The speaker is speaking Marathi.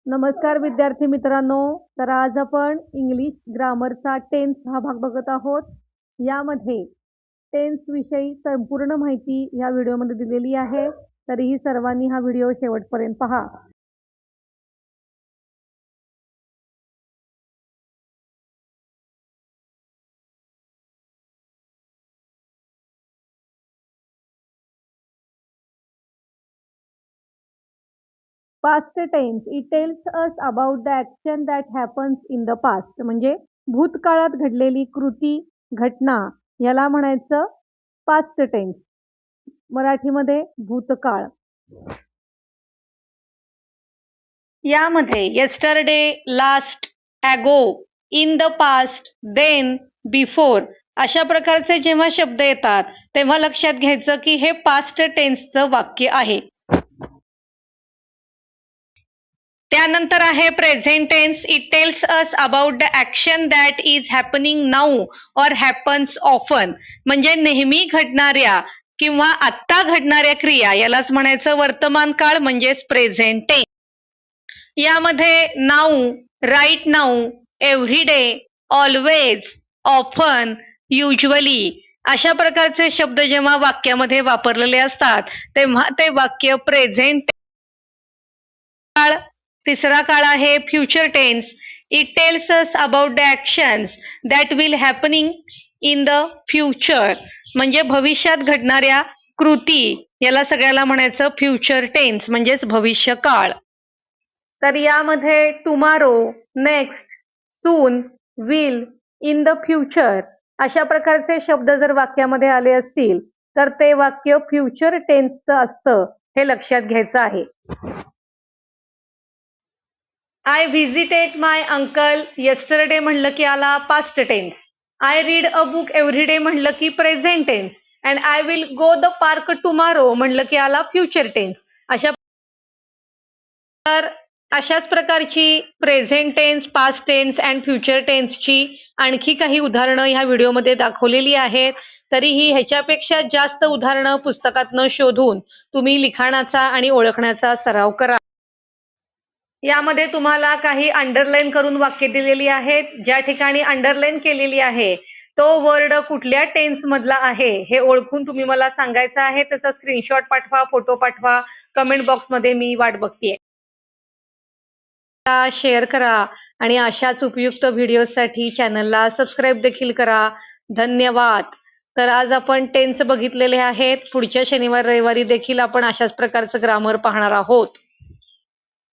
नमस्कार विद्यार्थी मित्रांनो. तर आज आपण इंग्लिश ग्रामरचा टेन्स हा भाग बघत आहोत. यामध्ये टेन्स विषयी संपूर्ण माहिती या व्हिडिओमध्ये दिलेली आहे. तरीही सर्वांनी हा व्हिडिओ शेवटपर्यंत पहा. Past tense it tells us about the action that happens in the past. म्हणजे भूतकाळात घडलेली कृती, घटना याला म्हणायचं पास्ट टेन्स. मराठीमध्ये भूतकाळ. यामध्ये yesterday, last, ago, in the past, then, before अशा प्रकारचे जेव्हा शब्द येतात तेव्हा लक्षात घ्यायचं की हे पास्ट टेन्सचं वाक्य आहे. त्यानंतर आहे present tense. It tells us about the action that is happening now or happens often. म्हणजे नेहमी घडणाऱ्या किंवा आत्ता घडणाऱ्या क्रिया यालाच म्हणायचं वर्तमान काळ म्हणजेच प्रेझेंट टेन्स. यामध्ये now, right now, everyday, always, often, usually अशा प्रकारचे शब्द जेव्हा वाक्यामध्ये वापरलेले असतात तेव्हा ते वाक्य प्रेझेंट काळ. तिसरा काळ आहे future tense. It tells us about the actions that will happening in the future. म्हणजे भविष्यात घडणाऱ्या कृती याला सगळ्याला म्हणायचं फ्युचर टेन्स म्हणजेच भविष्यकाळ. तर यामध्ये tomorrow, next, soon, will, in the future अशा प्रकारचे शब्द जर वाक्यामध्ये आले असतील तर ते वाक्य फ्युचर टेन्सचं असतं, हे लक्षात घ्यायचं आहे. I visited my uncle yesterday म्हणलं की आला past tense. I read a book everyday म्हणलं की present tense. And I will go the park tomorrow म्हणलं की आला फ्युचर टेन्स. अशाच प्रकारची present tense, past tense and future टेन्सची आणखी काही उदाहरणं ह्या व्हिडिओमध्ये दाखवलेली आहेत. तरीही ह्याच्यापेक्षा जास्त उदाहरणं पुस्तकातनं शोधून तुम्ही लिखाणाचा आणि ओळखण्याचा सराव करा. यामध्ये तुम्हाला काही अंडरलाईन करून वाक्य दिलेली आहेत. ज्या ठिकाणी अंडरलाईन केलेली आहे तो वर्ड कुठल्या टेन्स मधला आहे हे ओळखून तुम्ही मला सांगायचं आहे. त्याचा स्क्रीनशॉट पाठवा, फोटो पाठवा. कमेंट बॉक्समध्ये मी वाट बघतेय. शेअर करा आणि अशाच उपयुक्त व्हिडिओसाठी चॅनलला सबस्क्राईब देखील करा. धन्यवाद. तर आज आपण टेन्स बघितलेले आहेत. पुढच्या शनिवार रविवारी देखील आपण अशाच प्रकारचं ग्रामर पाहणार आहोत.